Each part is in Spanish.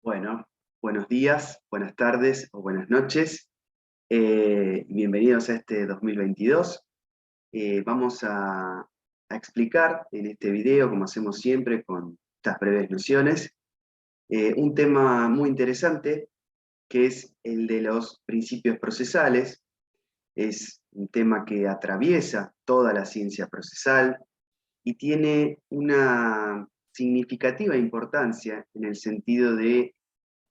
Bueno, buenos días, buenas tardes o buenas noches. Bienvenidos a este 2022. Vamos a explicar en este video, como hacemos siempre con estas breves nociones, un tema muy interesante que es el de los principios procesales. Es un tema que atraviesa toda la ciencia procesal y tiene una significativa importancia en el sentido de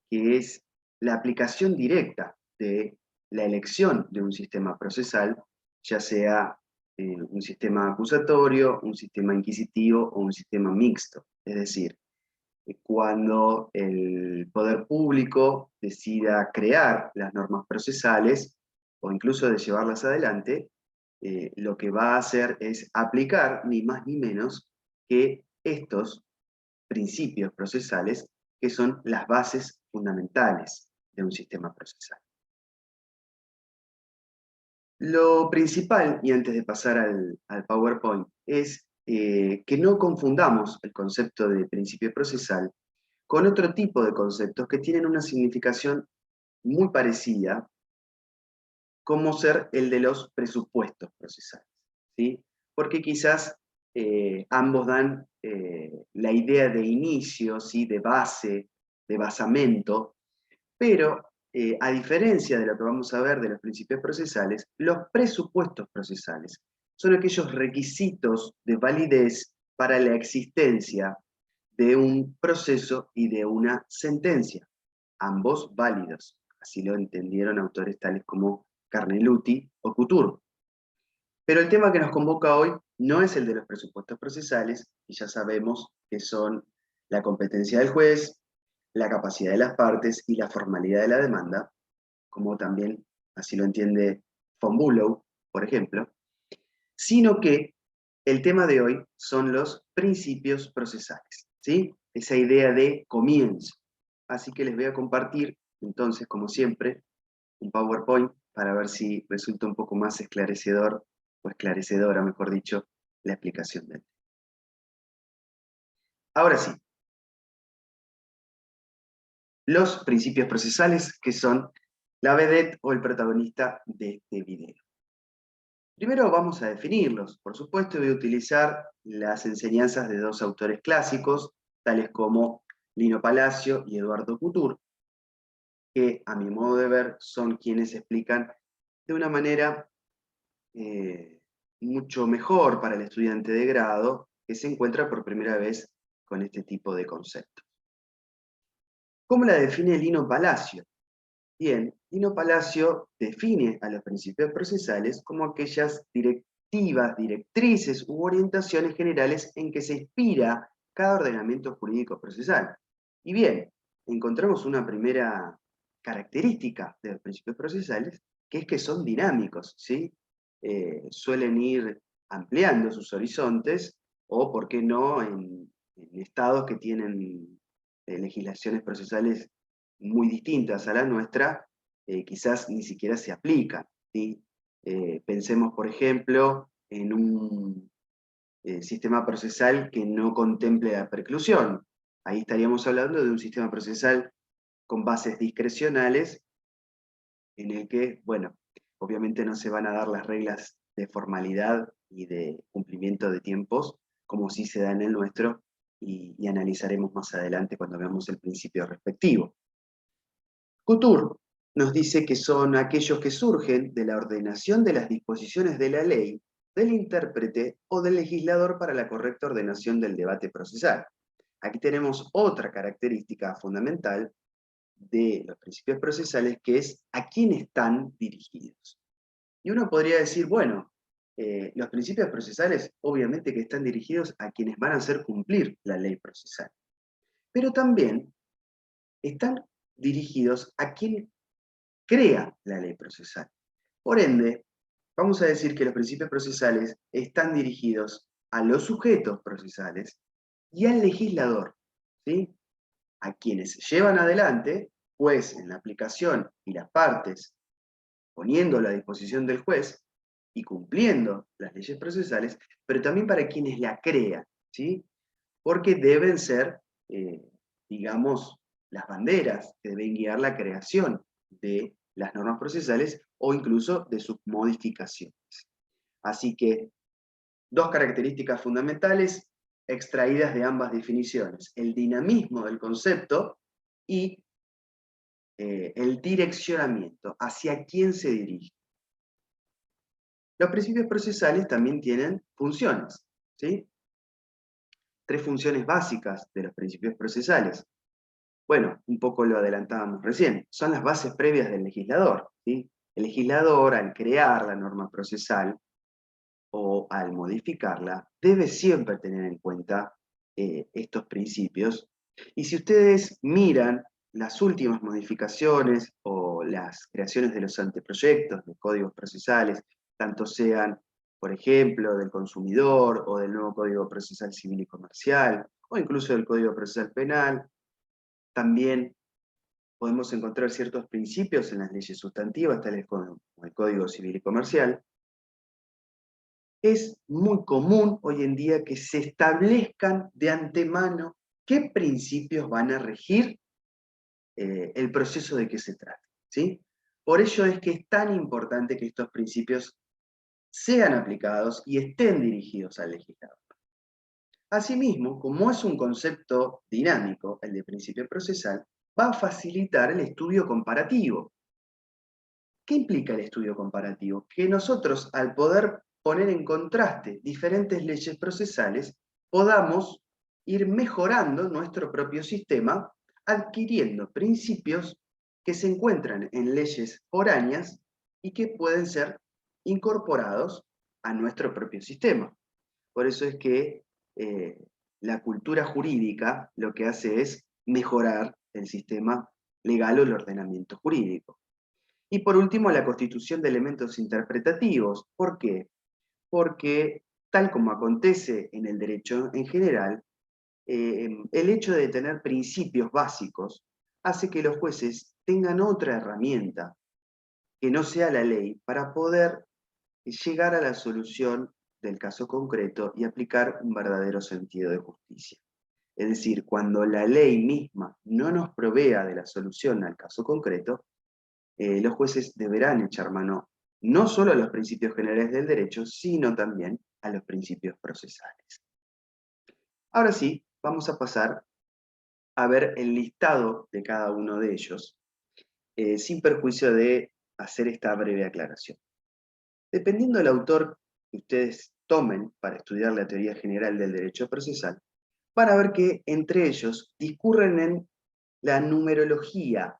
que es la aplicación directa de la elección de un sistema procesal, ya sea un sistema acusatorio, un sistema inquisitivo o un sistema mixto. Es decir, cuando el poder público decida crear las normas procesales o incluso de llevarlas adelante, lo que va a hacer es aplicar ni más ni menos que estos principios procesales que son las bases fundamentales de un sistema procesal. Lo principal, y antes de pasar al PowerPoint, es que no confundamos el concepto de principio procesal con otro tipo de conceptos que tienen una significación muy parecida, como ser el de los presupuestos procesales, ¿sí? Porque quizás ambos dan la idea de inicio, ¿sí? De base, de basamento, pero a diferencia de lo que vamos a ver de los principios procesales, los presupuestos procesales son aquellos requisitos de validez para la existencia de un proceso y de una sentencia, ambos válidos. Así lo entendieron autores tales como Carneluti o Couture. Pero el tema que nos convoca hoy no es el de los presupuestos procesales, y ya sabemos que son la competencia del juez, la capacidad de las partes y la formalidad de la demanda, como también así lo entiende von Bülow, por ejemplo, sino que el tema de hoy son los principios procesales, ¿sí? Esa idea de comienzo. Así que les voy a compartir, entonces, como siempre, un PowerPoint para ver si resulta un poco más esclarecedor, o esclarecedora, mejor dicho, la explicación de él. Ahora sí, los principios procesales que son la vedette o el protagonista de este video. Primero vamos a definirlos. Por supuesto, voy a utilizar las enseñanzas de dos autores clásicos, tales como Lino Palacio y Eduardo Couture, que a mi modo de ver son quienes explican de una manera mucho mejor para el estudiante de grado que se encuentra por primera vez con este tipo de conceptos. ¿Cómo la define Lino Palacio? Bien, Lino Palacio define a los principios procesales como aquellas directivas, directrices u orientaciones generales en que se inspira cada ordenamiento jurídico procesal. Y bien, encontramos una primera característica de los principios procesales, que es que son dinámicos, ¿sí? Suelen ir ampliando sus horizontes, o, por qué no, en estados que tienen legislaciones procesales muy distintas a la nuestra, quizás ni siquiera se aplican, ¿sí? Pensemos, por ejemplo, en un sistema procesal que no contemple la preclusión. Ahí estaríamos hablando de un sistema procesal con bases discrecionales en el que, bueno, obviamente no se van a dar las reglas de formalidad y de cumplimiento de tiempos como sí se da en el nuestro, y analizaremos más adelante cuando veamos el principio respectivo. Couture nos dice que son aquellos que surgen de la ordenación de las disposiciones de la ley, del intérprete o del legislador para la correcta ordenación del debate procesal. Aquí tenemos otra característica fundamental de los principios procesales, que es a quién están dirigidos. Y uno podría decir, bueno, los principios procesales obviamente que están dirigidos a quienes van a hacer cumplir la ley procesal, pero también están dirigidos a quien crea la ley procesal. Por ende, vamos a decir que los principios procesales están dirigidos a los sujetos procesales y al legislador, ¿sí? A quienes llevan adelante, pues en la aplicación y las partes poniéndolo a disposición del juez y cumpliendo las leyes procesales, pero también para quienes la crean, ¿sí? Porque deben ser, digamos, las banderas que deben guiar la creación de las normas procesales o incluso de sus modificaciones. Así que, dos características fundamentales extraídas de ambas definiciones: el dinamismo del concepto y el direccionamiento, hacia quién se dirige. Los principios procesales también tienen funciones, ¿sí? 3 funciones básicas de los principios procesales. Bueno, un poco lo adelantábamos recién, son las bases previas del legislador, ¿sí? El legislador, al crear la norma procesal o al modificarla, debe siempre tener en cuenta estos principios. Y si ustedes miran las últimas modificaciones o las creaciones de los anteproyectos de códigos procesales, tanto sean, por ejemplo, del consumidor o del nuevo Código Procesal Civil y Comercial, o incluso del Código Procesal Penal, también podemos encontrar ciertos principios en las leyes sustantivas, tales como el Código Civil y Comercial. Es muy común hoy en día que se establezcan de antemano qué principios van a regir el proceso de que se trate, ¿sí? Por ello es que es tan importante que estos principios sean aplicados y estén dirigidos al legislador. Asimismo, como es un concepto dinámico, el de principio procesal, va a facilitar el estudio comparativo. ¿Qué implica el estudio comparativo? Que nosotros, al poder poner en contraste diferentes leyes procesales, podamos ir mejorando nuestro propio sistema, adquiriendo principios que se encuentran en leyes foráneas y que pueden ser incorporados a nuestro propio sistema. Por eso es que eh, la cultura jurídica lo que hace es mejorar el sistema legal o el ordenamiento jurídico. Y por último, la constitución de elementos interpretativos. ¿Por qué? Porque, tal como acontece en el derecho en general, el hecho de tener principios básicos hace que los jueces tengan otra herramienta que no sea la ley para poder llegar a la solución del caso concreto y aplicar un verdadero sentido de justicia. Es decir, cuando la ley misma no nos provea de la solución al caso concreto, los jueces deberán echar mano no solo a los principios generales del derecho, sino también a los principios procesales. Ahora sí, vamos a pasar a ver el listado de cada uno de ellos, sin perjuicio de hacer esta breve aclaración. Dependiendo del autor que ustedes tomen para estudiar la teoría general del derecho procesal, van a ver que entre ellos discurren en la numerología,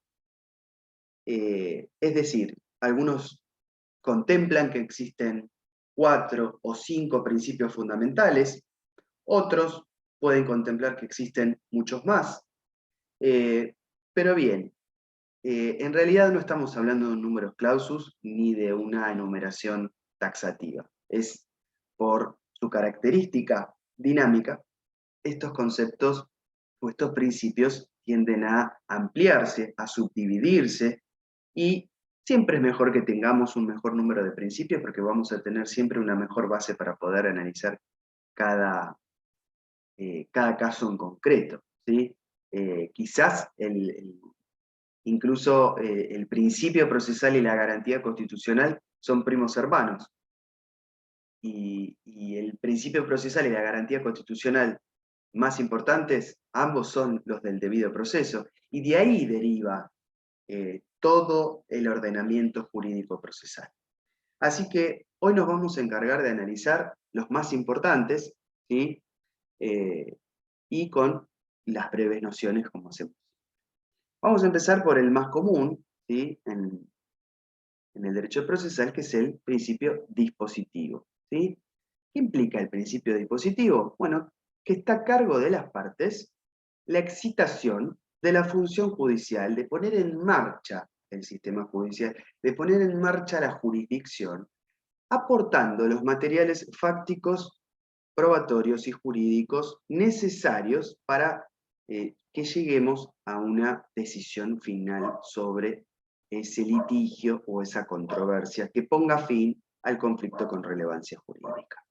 es decir, algunos contemplan que existen 4 o 5 principios fundamentales, otros pueden contemplar que existen muchos más. Pero bien, en realidad no estamos hablando de un numerus clausus ni de una enumeración taxativa. Es por su característica dinámica, estos conceptos o estos principios tienden a ampliarse, a subdividirse, y siempre es mejor que tengamos un mejor número de principios porque vamos a tener siempre una mejor base para poder analizar cada, cada caso en concreto, ¿sí? Quizás incluso el principio procesal y la garantía constitucional son primos hermanos, y el principio procesal y la garantía constitucional más importantes, ambos son los del debido proceso, y de ahí deriva todo el ordenamiento jurídico procesal. Así que hoy nos vamos a encargar de analizar los más importantes, ¿sí? Y con las breves nociones como hacemos. Vamos a empezar por el más común, ¿sí? En el derecho procesal, que es el principio dispositivo, ¿sí? ¿Qué implica el principio dispositivo? Bueno, que está a cargo de las partes la excitación de la función judicial, de poner en marcha el sistema judicial, de poner en marcha la jurisdicción, aportando los materiales fácticos, probatorios y jurídicos necesarios para que lleguemos a una decisión final sobre ese litigio o esa controversia que ponga fin al conflicto con relevancia jurídica.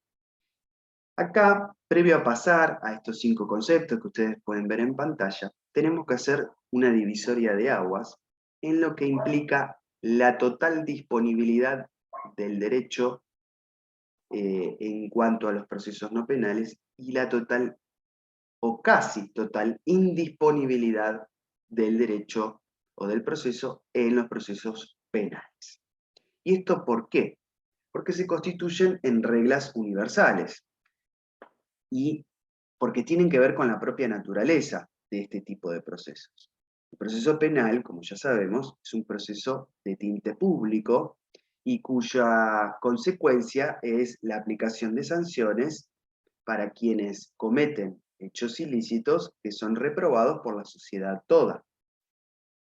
Acá, previo a pasar a estos 5 conceptos que ustedes pueden ver en pantalla, tenemos que hacer una divisoria de aguas en lo que implica la total disponibilidad del derecho en cuanto a los procesos no penales y la total o casi total indisponibilidad del derecho o del proceso en los procesos penales. ¿Y esto por qué? Porque se constituyen en reglas universales y porque tienen que ver con la propia naturaleza de este tipo de procesos. El proceso penal, como ya sabemos, es un proceso de tinte público y cuya consecuencia es la aplicación de sanciones para quienes cometen hechos ilícitos que son reprobados por la sociedad toda.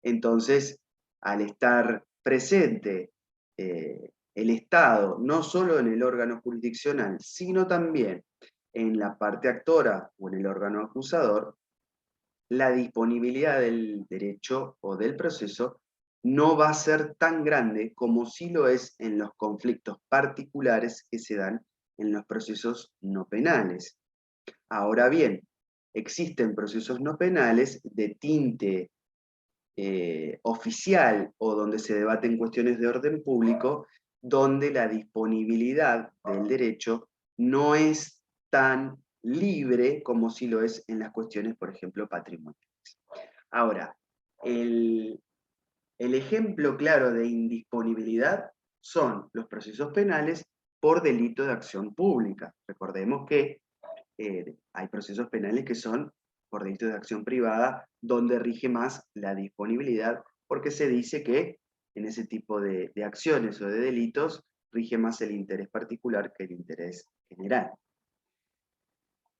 Entonces, al estar presente el Estado, no solo en el órgano jurisdiccional, sino también en la parte actora o en el órgano acusador, la disponibilidad del derecho o del proceso no va a ser tan grande como sí lo es en los conflictos particulares que se dan en los procesos no penales. Ahora bien, existen procesos no penales de tinte oficial o donde se debaten cuestiones de orden público, donde la disponibilidad del derecho no es tan libre como si lo es en las cuestiones, por ejemplo, patrimoniales. Ahora, el ejemplo claro de indisponibilidad son los procesos penales por delito de acción pública. Recordemos que hay procesos penales que son por delitos de acción privada, donde rige más la disponibilidad, porque se dice que en ese tipo de acciones o de delitos rige más el interés particular que el interés general.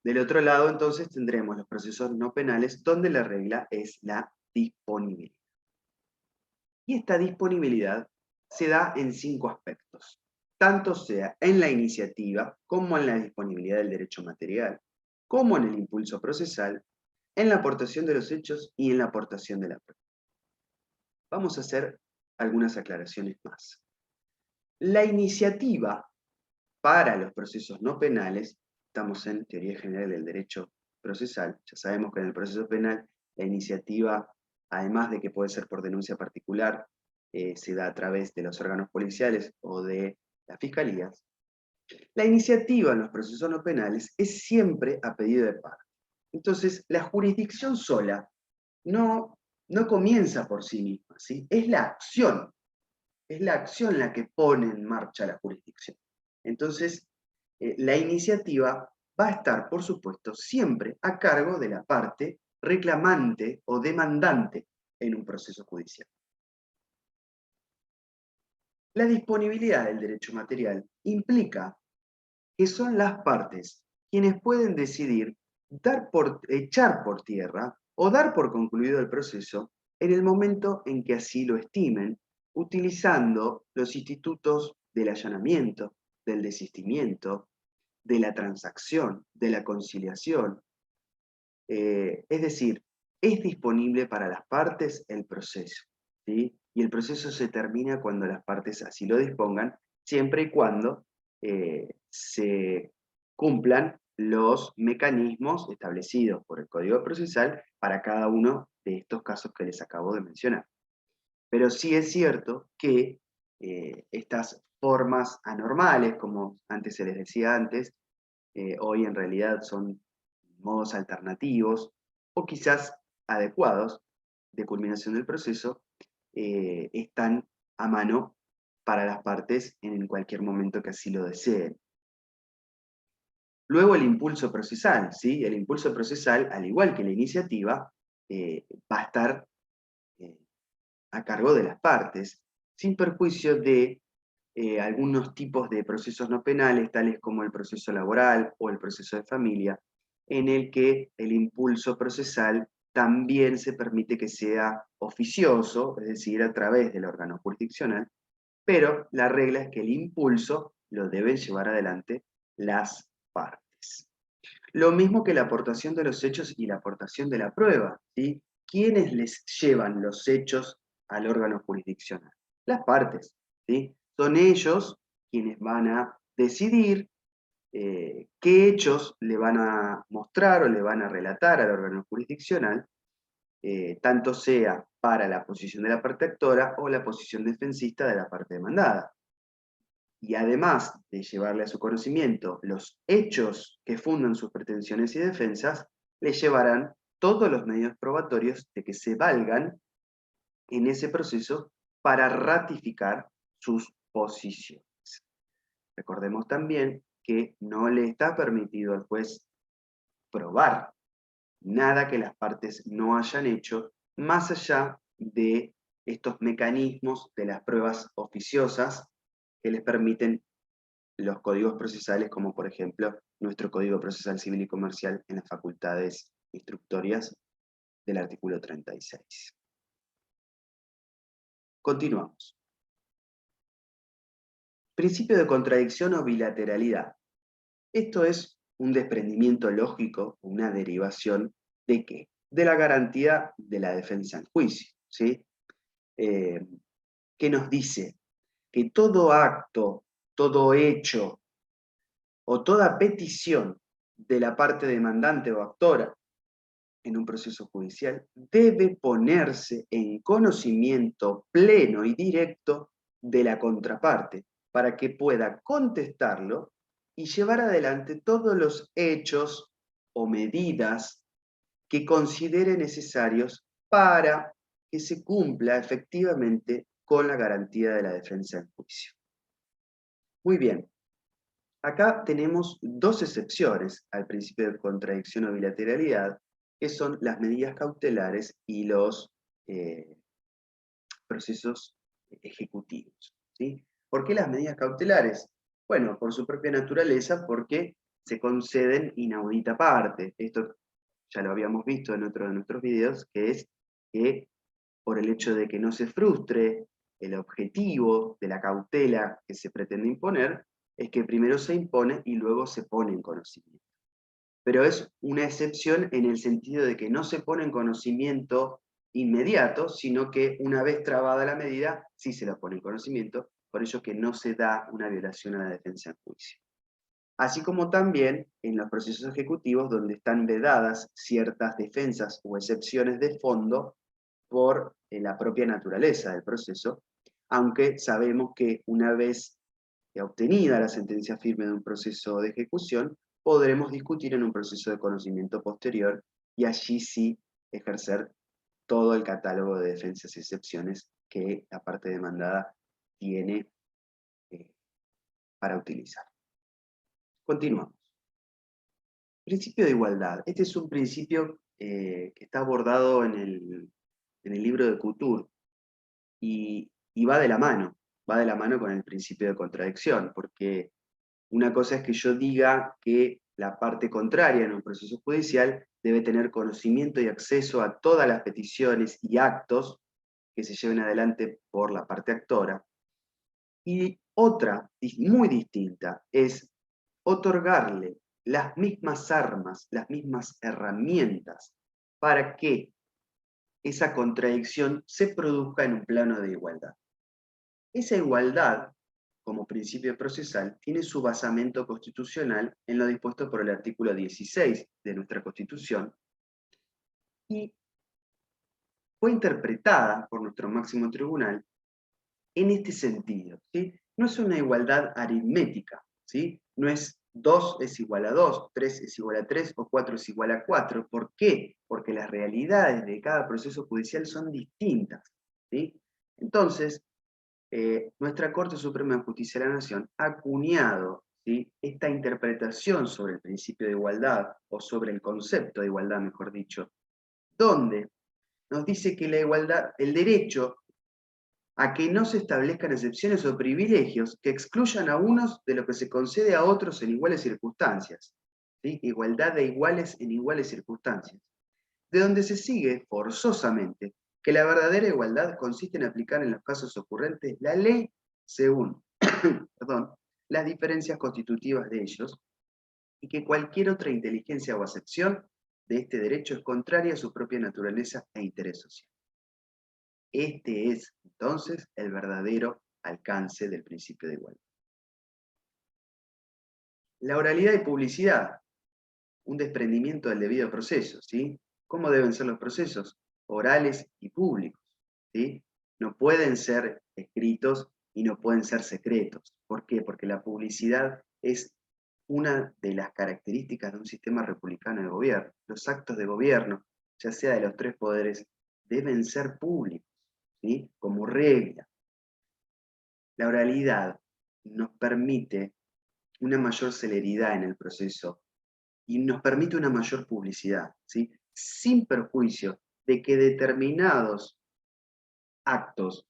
Del otro lado, entonces, tendremos los procesos no penales, donde la regla es la disponibilidad. Y esta disponibilidad se da en 5 aspectos, tanto sea en la iniciativa como en la disponibilidad del derecho material, como en el impulso procesal, en la aportación de los hechos y en la aportación de la prueba. Vamos a hacer algunas aclaraciones más. La iniciativa para los procesos no penales, estamos en teoría general del derecho procesal, ya sabemos que en el proceso penal la iniciativa, además de que puede ser por denuncia particular, se da a través de los órganos policiales o de las fiscalías. La iniciativa en los procesos no penales es siempre a pedido de parte. Entonces, la jurisdicción sola no comienza por sí misma, ¿sí? Es la acción la que pone en marcha la jurisdicción. Entonces, la iniciativa va a estar, por supuesto, siempre a cargo de la parte reclamante o demandante en un proceso judicial. La disponibilidad del derecho material implica que son las partes quienes pueden decidir echar por tierra o dar por concluido el proceso en el momento en que así lo estimen, utilizando los institutos del allanamiento, del desistimiento, de la transacción, de la conciliación. Es decir, es disponible para las partes el proceso, ¿sí? Y el proceso se termina cuando las partes así lo dispongan, siempre y cuando se cumplan los mecanismos establecidos por el Código Procesal para cada uno de estos casos que les acabo de mencionar. Pero sí es cierto que estas formas anormales, como antes se les decía antes, hoy en realidad son modos alternativos o quizás adecuados de culminación del proceso, están a mano para las partes en cualquier momento que así lo deseen. Luego el impulso procesal, ¿sí? El impulso procesal, al igual que la iniciativa, va a estar a cargo de las partes, sin perjuicio de algunos tipos de procesos no penales, tales como el proceso laboral o el proceso de familia, en el que el impulso procesal también se permite que sea oficioso, es decir, a través del órgano jurisdiccional, pero la regla es que el impulso lo deben llevar adelante las partes. Lo mismo que la aportación de los hechos y la aportación de la prueba, ¿sí? ¿Quiénes les llevan los hechos al órgano jurisdiccional? Las partes, ¿sí? Son ellos quienes van a decidir qué hechos le van a mostrar o le van a relatar al órgano jurisdiccional, tanto sea para la posición de la parte actora o la posición defensista de la parte demandada. Y además de llevarle a su conocimiento los hechos que fundan sus pretensiones y defensas, le llevarán todos los medios probatorios de que se valgan en ese proceso para ratificar sus posiciones. Recordemos también que no le está permitido al juez probar nada que las partes no hayan hecho, más allá de estos mecanismos de las pruebas oficiosas que les permiten los códigos procesales, como por ejemplo nuestro Código Procesal Civil y Comercial en las facultades instructorias del artículo 36. Continuamos. Principio de contradicción o bilateralidad. Esto es un desprendimiento lógico, una derivación ¿de qué? De la garantía de la defensa en juicio, ¿sí? ¿Qué nos dice? Que todo acto, todo hecho o toda petición de la parte demandante o actora en un proceso judicial debe ponerse en conocimiento pleno y directo de la contraparte para que pueda contestarlo y llevar adelante todos los hechos o medidas que considere necesarios para que se cumpla efectivamente con la garantía de la defensa en juicio. Muy bien, acá tenemos dos excepciones al principio de contradicción o bilateralidad, que son las medidas cautelares y los procesos ejecutivos, ¿sí? ¿Por qué las medidas cautelares? Bueno, por su propia naturaleza, porque se conceden inaudita parte. Esto ya lo habíamos visto en otro de nuestros videos, que es que por el hecho de que no se frustre el objetivo de la cautela que se pretende imponer, es que primero se impone y luego se pone en conocimiento. Pero es una excepción en el sentido de que no se pone en conocimiento inmediato, sino que una vez trabada la medida, sí se la pone en conocimiento, por ello que no se da una violación a la defensa en juicio. Así como también en los procesos ejecutivos donde están vedadas ciertas defensas o excepciones de fondo por la propia naturaleza del proceso, aunque sabemos que una vez obtenida la sentencia firme de un proceso de ejecución, podremos discutir en un proceso de conocimiento posterior y allí sí ejercer todo el catálogo de defensas y excepciones que la parte demandada tiene para utilizar. Continuamos. Principio de igualdad. Este es un principio que está abordado en el libro de Couture y va de la mano con el principio de contradicción, porque una cosa es que yo diga que la parte contraria en un proceso judicial debe tener conocimiento y acceso a todas las peticiones y actos que se lleven adelante por la parte actora. Y otra, muy distinta, es otorgarle las mismas armas, las mismas herramientas para que esa contradicción se produzca en un plano de igualdad. Esa igualdad, como principio procesal, tiene su basamento constitucional en lo dispuesto por el artículo 16 de nuestra Constitución y fue interpretada por nuestro máximo tribunal en este sentido, ¿sí? No es una igualdad aritmética, ¿sí? No es 2 es igual a 2, 3 es igual a 3 o 4 es igual a 4. ¿Por qué? Porque las realidades de cada proceso judicial son distintas, ¿sí? Entonces, nuestra Corte Suprema de Justicia de la Nación ha acuñado, ¿sí?, esta interpretación sobre el principio de igualdad, o sobre el concepto de igualdad, mejor dicho, donde nos dice que la igualdad, el derecho a que no se establezcan excepciones o privilegios que excluyan a unos de lo que se concede a otros en iguales circunstancias. ¿Sí? Igualdad de iguales en iguales circunstancias. De donde se sigue forzosamente que la verdadera igualdad consiste en aplicar en los casos ocurrentes la ley según perdón, las diferencias constitutivas de ellos y que cualquier otra inteligencia o acepción de este derecho es contraria a su propia naturaleza e interés social. Este es, entonces, el verdadero alcance del principio de igualdad. La oralidad y publicidad, un desprendimiento del debido proceso, ¿sí? ¿Cómo deben ser los procesos? Orales y públicos, ¿sí? No pueden ser escritos y no pueden ser secretos. ¿Por qué? Porque la publicidad es una de las características de un sistema republicano de gobierno. Los actos de gobierno, ya sea de los tres poderes, deben ser públicos, ¿sí? Como regla. La oralidad nos permite una mayor celeridad en el proceso y nos permite una mayor publicidad, ¿sí? Sin perjuicio de que determinados actos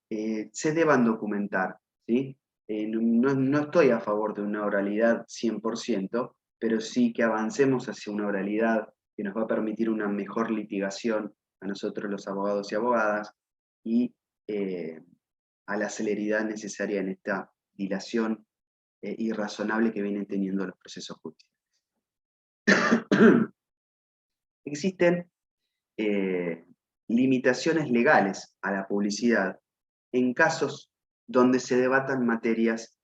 se deban documentar, ¿sí? No estoy a favor de una oralidad 100%, pero sí que avancemos hacia una oralidad que nos va a permitir una mejor litigación a nosotros los abogados y abogadas y eh, a la celeridad necesaria en esta dilación irrazonable que vienen teniendo los procesos judiciales. Existen eh, limitaciones legales a la publicidad en casos donde se debatan materias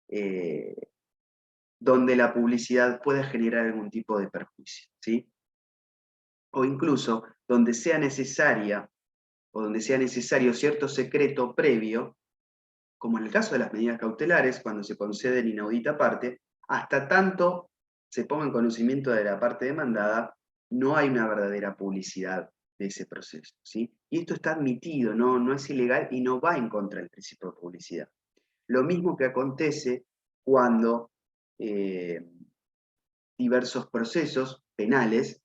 eh, donde la publicidad puede generar algún tipo de perjuicio, ¿sí? O incluso donde sea necesaria o donde sea necesario cierto secreto previo, como en el caso de las medidas cautelares, cuando se conceden inaudita parte, hasta tanto se ponga en conocimiento de la parte demandada, no hay una verdadera publicidad de ese proceso, ¿sí? Y esto está admitido, no es ilegal y no va en contra del principio de publicidad. Lo mismo que acontece cuando eh, diversos procesos penales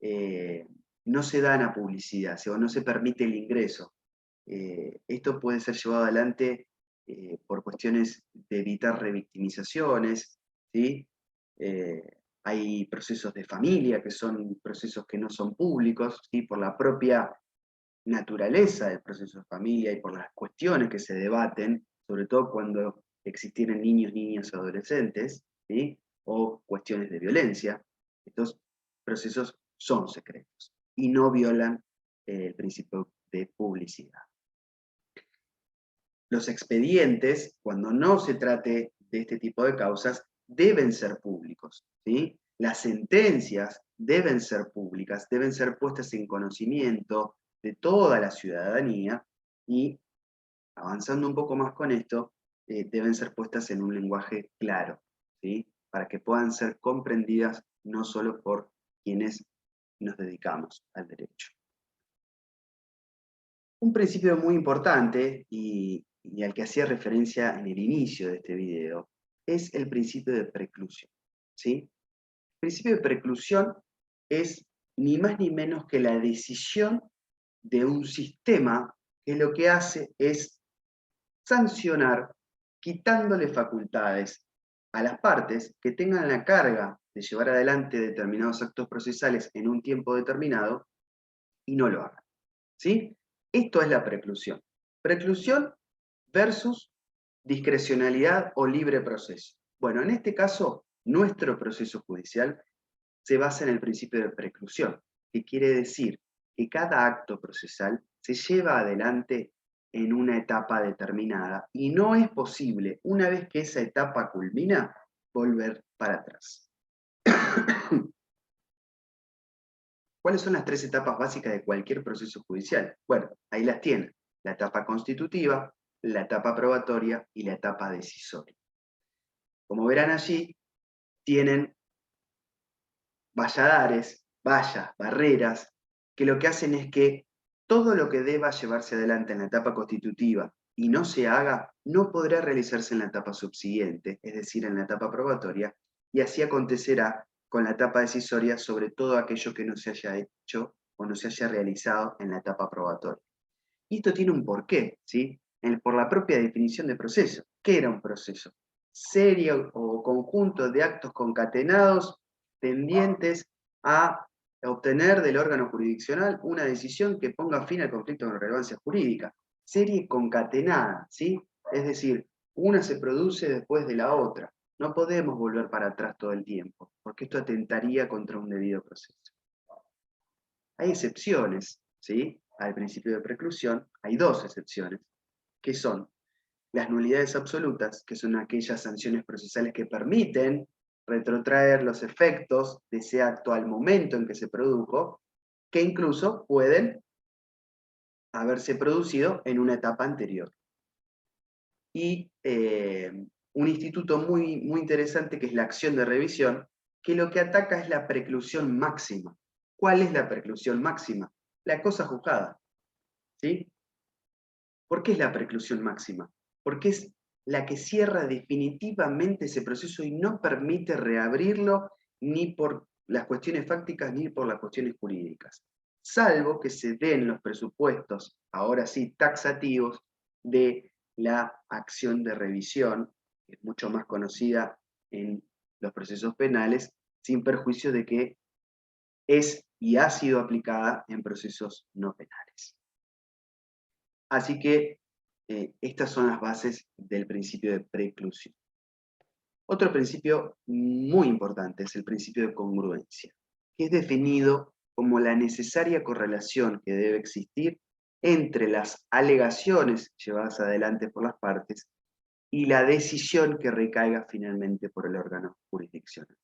eh, no se dan a publicidad, o no se permite el ingreso. Esto puede ser llevado adelante por cuestiones de evitar revictimizaciones, ¿sí? Hay procesos de familia que son procesos que no son públicos, ¿sí? Por la propia naturaleza del proceso de familia y por las cuestiones que se debaten, sobre todo cuando existieran niños, niñas o adolescentes, ¿sí? O cuestiones de violencia. Estos procesos son secretos y no violan el principio de publicidad. Los expedientes, cuando no se trate de este tipo de causas, deben ser públicos, ¿sí? Las sentencias deben ser públicas, deben ser puestas en conocimiento de toda la ciudadanía y, avanzando un poco más con esto, deben ser puestas en un lenguaje claro, ¿sí? Para que puedan ser comprendidas no solo por quienes nos dedicamos al derecho. Un principio muy importante y al que hacía referencia en el inicio de este video es el principio de preclusión, ¿sí? El principio de preclusión es ni más ni menos que la decisión de un sistema que lo que hace es sancionar quitándole facultades a las partes que tengan la carga de llevar adelante determinados actos procesales en un tiempo determinado y no lo hagan, ¿sí? Esto es la preclusión. Preclusión versus discrecionalidad o libre proceso. Bueno, en este caso, nuestro proceso judicial se basa en el principio de preclusión, que quiere decir que cada acto procesal se lleva adelante en una etapa determinada y no es posible, una vez que esa etapa culmina, volver para atrás. ¿Cuáles son las tres etapas básicas de cualquier proceso judicial? Bueno, ahí las tienen. La etapa constitutiva, la etapa probatoria y la etapa decisoria. Como verán allí, tienen valladares, vallas, barreras, que lo que hacen es que todo lo que deba llevarse adelante en la etapa constitutiva y no se haga, no podrá realizarse en la etapa subsiguiente, es decir, en la etapa probatoria, y así acontecerá con la etapa decisoria sobre todo aquello que no se haya hecho o no se haya realizado en la etapa probatoria. Y esto tiene un porqué, ¿sí? Por la propia definición de proceso. ¿Qué era un proceso? Serie o conjunto de actos concatenados tendientes a obtener del órgano jurisdiccional una decisión que ponga fin al conflicto de relevancia jurídica. Serie concatenada, ¿sí? Es decir, una se produce después de la otra. No podemos volver para atrás todo el tiempo, porque esto atentaría contra un debido proceso. Hay excepciones, ¿sí? Al principio de preclusión, hay dos excepciones, que son las nulidades absolutas, que son aquellas sanciones procesales que permiten retrotraer los efectos de ese acto al momento en que se produjo, que incluso pueden haberse producido en una etapa anterior. Y un instituto muy, muy interesante que es la acción de revisión, que lo que ataca es la preclusión máxima. ¿Cuál es la preclusión máxima? La cosa juzgada. ¿Sí? ¿Por qué es la preclusión máxima? Porque es la que cierra definitivamente ese proceso y no permite reabrirlo ni por las cuestiones fácticas ni por las cuestiones jurídicas, salvo que se den los presupuestos, ahora sí taxativos, de la acción de revisión, que es mucho más conocida en los procesos penales, sin perjuicio de que es y ha sido aplicada en procesos no penales. Así que estas son las bases del principio de preclusión. Otro principio muy importante es el principio de congruencia, que es definido como la necesaria correlación que debe existir entre las alegaciones llevadas adelante por las partes y la decisión que recaiga finalmente por el órgano jurisdiccional.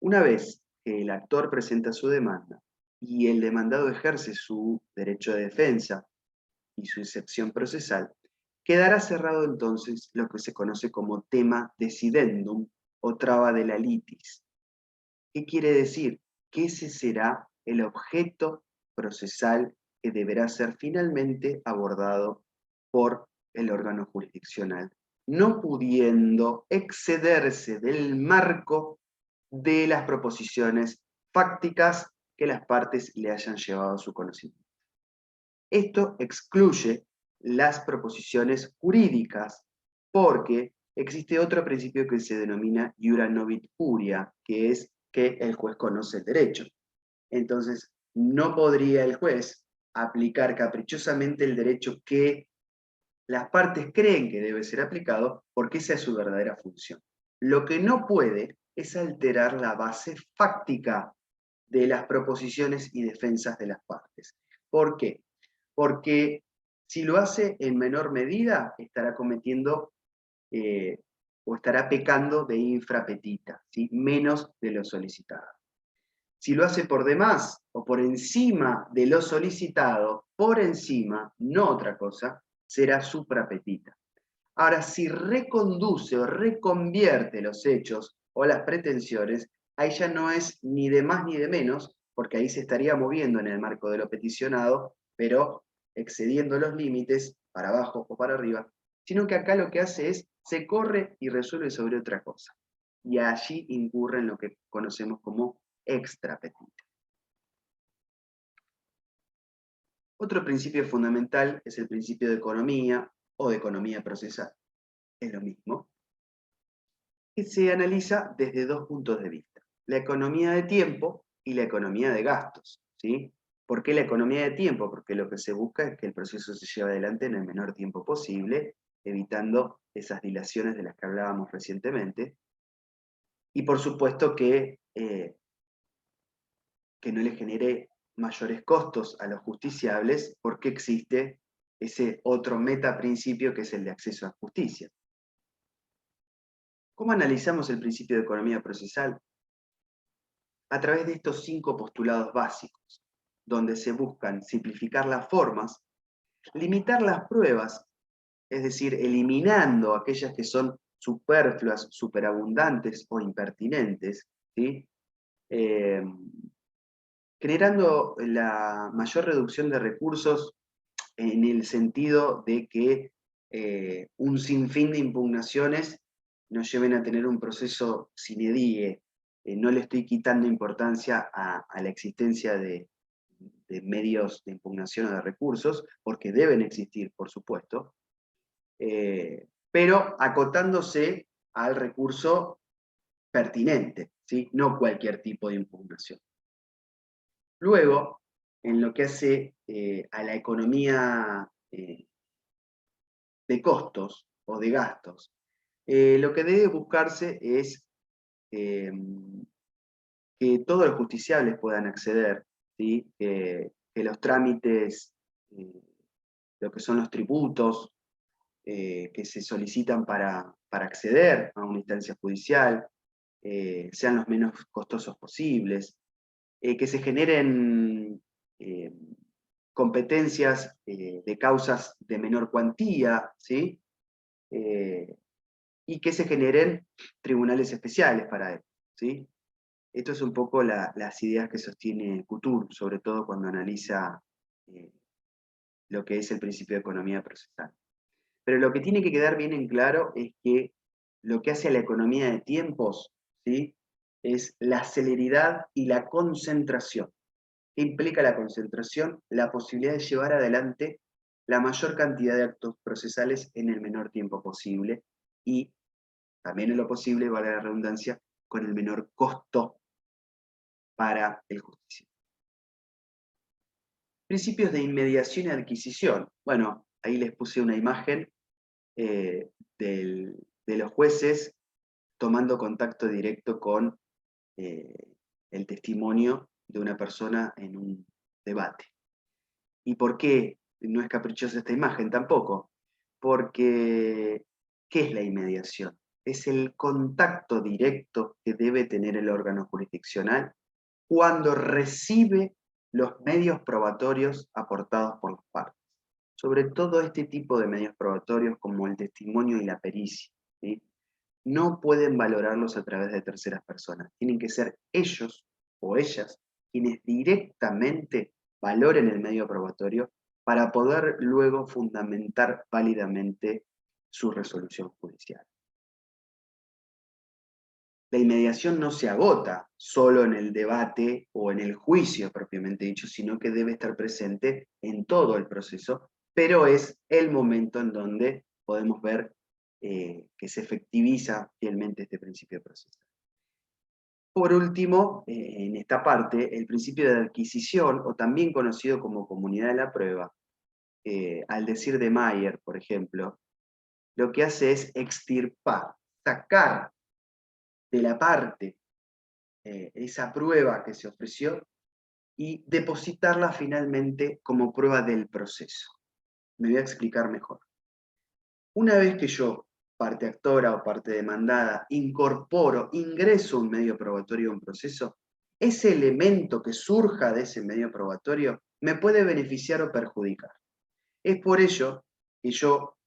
Una vez que el actor presenta su demanda y el demandado ejerce su derecho de defensa y su excepción procesal, quedará cerrado entonces lo que se conoce como tema decidendum o traba de la litis. ¿Qué quiere decir? Que ese será el objeto procesal que deberá ser finalmente abordado por el órgano jurisdiccional, no pudiendo excederse del marco de las proposiciones fácticas que las partes le hayan llevado a su conocimiento. Esto excluye las proposiciones jurídicas, porque existe otro principio que se denomina iura novit curia, que es que el juez conoce el derecho. Entonces, no podría el juez aplicar caprichosamente el derecho que las partes creen que debe ser aplicado, porque esa es su verdadera función. Lo que no puede es alterar la base fáctica de las proposiciones y defensas de las partes. ¿Por qué? Porque si lo hace en menor medida, estará cometiendo o estará pecando de infrapetita, ¿sí? Menos de lo solicitado. Si lo hace por demás o por encima de lo solicitado, por encima, no otra cosa, será suprapetita. Ahora, si reconduce o reconvierte los hechos o las pretensiones, ahí ya no es ni de más ni de menos, porque ahí se estaría moviendo en el marco de lo peticionado, pero excediendo los límites para abajo o para arriba, sino que acá lo que hace es, se corre y resuelve sobre otra cosa. Y allí incurre en lo que conocemos como extrapetita. Otro principio fundamental es el principio de economía o de economía procesal. Es lo mismo, que se analiza desde dos puntos de vista: la economía de tiempo y la economía de gastos, ¿sí? ¿Por qué la economía de tiempo? Porque lo que se busca es que el proceso se lleve adelante en el menor tiempo posible, evitando esas dilaciones de las que hablábamos recientemente, y por supuesto que no le genere mayores costos a los justiciables, porque existe ese otro metaprincipio que es el de acceso a justicia. ¿Cómo analizamos el principio de economía procesal? A través de estos 5 postulados básicos, donde se buscan simplificar las formas, limitar las pruebas, es decir, eliminando aquellas que son superfluas, superabundantes o impertinentes, ¿sí? Eh, Generando la mayor reducción de recursos en el sentido de que un sinfín de impugnaciones nos lleven a tener un proceso sine die. No le estoy quitando importancia a la existencia de medios de impugnación o de recursos, porque deben existir, por supuesto, pero acotándose al recurso pertinente, ¿sí? No cualquier tipo de impugnación. Luego, en lo que hace a la economía de costos o de gastos, lo que debe buscarse es eh, que todos los justiciables puedan acceder, ¿sí? Que los trámites, lo que son los tributos que se solicitan para acceder a una instancia judicial, sean los menos costosos posibles, que se generen competencias de causas de menor cuantía, ¿sí? Y que se generen tribunales especiales para él, ¿sí? Esto es un poco las ideas que sostiene Couture, sobre todo cuando analiza lo que es el principio de economía procesal. Pero lo que tiene que quedar bien en claro es que lo que hace a la economía de tiempos, ¿sí?, es la celeridad y la concentración. ¿Qué implica la concentración? La posibilidad de llevar adelante la mayor cantidad de actos procesales en el menor tiempo posible y también en lo posible, vale la redundancia, con el menor costo para el justiciero. Principios de inmediación y adquisición. Bueno, ahí les puse una imagen de los jueces tomando contacto directo con el testimonio de una persona en un debate. ¿Y por qué no es caprichosa esta imagen tampoco? Porque, ¿qué es la inmediación? Es el contacto directo que debe tener el órgano jurisdiccional cuando recibe los medios probatorios aportados por las partes. Sobre todo este tipo de medios probatorios como el testimonio y la pericia, ¿sí? No pueden valorarlos a través de terceras personas. Tienen que ser ellos o ellas quienes directamente valoren el medio probatorio para poder luego fundamentar válidamente su resolución judicial. La inmediación no se agota solo en el debate o en el juicio propiamente dicho, sino que debe estar presente en todo el proceso, pero es el momento en donde podemos ver que se efectiviza fielmente este principio procesal. Por último, en esta parte, el principio de adquisición, o también conocido como comunidad de la prueba, al decir de Mayer, por ejemplo, lo que hace es extirpar, sacar de la parte esa prueba que se ofreció y depositarla finalmente como prueba del proceso. Me voy a explicar mejor. Una vez que yo, parte actora o parte demandada, incorporo, ingreso un medio probatorio a un proceso, ese elemento que surja de ese medio probatorio me puede beneficiar o perjudicar. Es por ello que yo,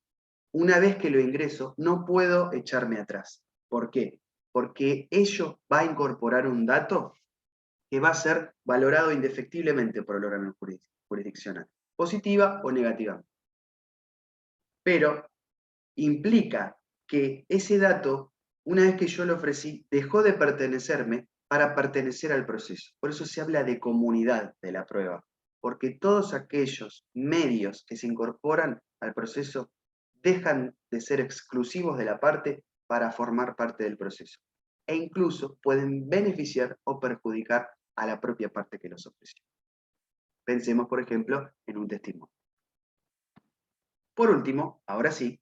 una vez que lo ingreso, no puedo echarme atrás. ¿Por qué? Porque ello va a incorporar un dato que va a ser valorado indefectiblemente por el órgano jurisdiccional, positiva o negativa. Pero implica que ese dato, una vez que yo lo ofrecí, dejó de pertenecerme para pertenecer al proceso. Por eso se habla de comunidad de la prueba, porque todos aquellos medios que se incorporan al proceso dejan de ser exclusivos de la parte para formar parte del proceso. E incluso pueden beneficiar o perjudicar a la propia parte que los ofreció. Pensemos, por ejemplo, en un testimonio. Por último, ahora sí,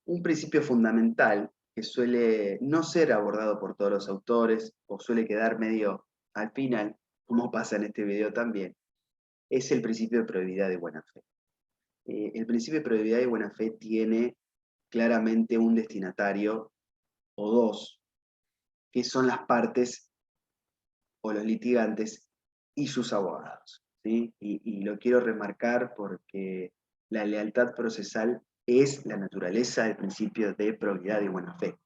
un principio fundamental que suele no ser abordado por todos los autores o suele quedar medio al final, como pasa en este video también, es el principio de probidad de buena fe. El principio de probidad de buena fe tiene claramente un destinatario o dos, que son las partes o los litigantes y sus abogados, ¿sí? Y lo quiero remarcar porque la lealtad procesal es la naturaleza del principio de probidad y buena fe.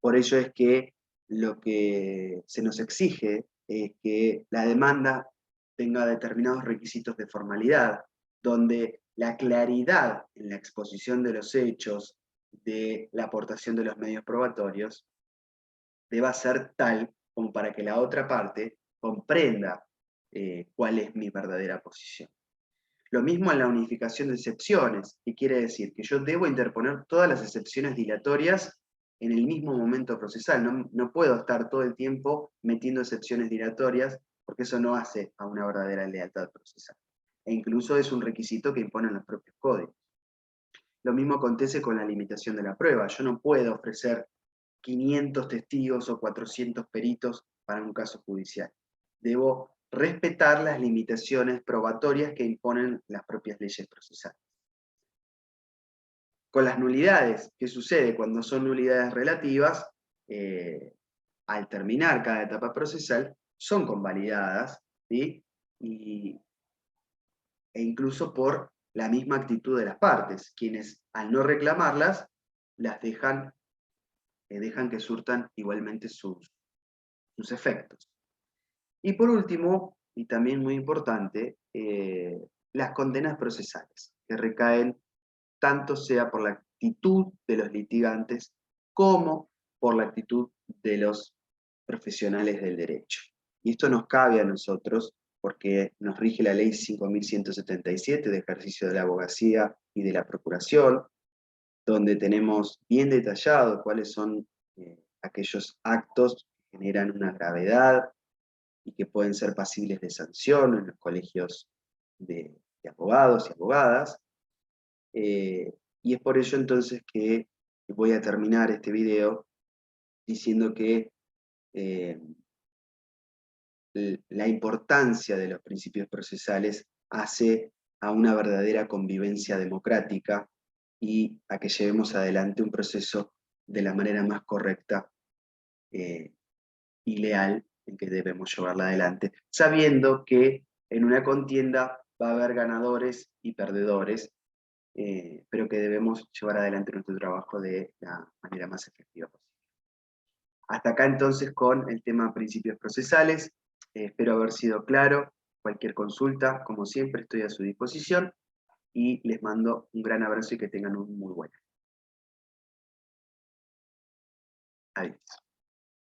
Por ello es que lo que se nos exige es que la demanda tenga determinados requisitos de formalidad, donde la claridad en la exposición de los hechos, de la aportación de los medios probatorios, deba ser tal como para que la otra parte comprenda cuál es mi verdadera posición. Lo mismo en la unificación de excepciones, que quiere decir que yo debo interponer todas las excepciones dilatorias en el mismo momento procesal. No puedo estar todo el tiempo metiendo excepciones dilatorias, porque eso no hace a una verdadera lealtad procesal. E incluso es un requisito que imponen los propios códigos. Lo mismo acontece con la limitación de la prueba. Yo no puedo ofrecer 500 testigos o 400 peritos para un caso judicial. Debo respetar las limitaciones probatorias que imponen las propias leyes procesales. Con las nulidades, ¿qué sucede? Cuando son nulidades relativas, al terminar cada etapa procesal, son convalidadas, ¿sí? E incluso por la misma actitud de las partes, quienes al no reclamarlas, las dejan que surtan igualmente sus efectos. Y por último, y también muy importante, las condenas procesales, que recaen tanto sea por la actitud de los litigantes como por la actitud de los profesionales del derecho. Y esto nos cabe a nosotros porque nos rige la ley 5177 de ejercicio de la abogacía y de la procuración, donde tenemos bien detallado cuáles son aquellos actos que generan una gravedad y que pueden ser pasibles de sanción en los colegios de abogados y abogadas. Y es por ello entonces que voy a terminar este video diciendo que la importancia de los principios procesales hace a una verdadera convivencia democrática y a que llevemos adelante un proceso de la manera más correcta y leal en que debemos llevarla adelante, sabiendo que en una contienda va a haber ganadores y perdedores, pero que debemos llevar adelante nuestro trabajo de la manera más efectiva posible. Hasta acá entonces con el tema principios procesales. Espero haber sido claro. Cualquier consulta, como siempre, estoy a su disposición y les mando un gran abrazo y que tengan un muy buen día. Adiós.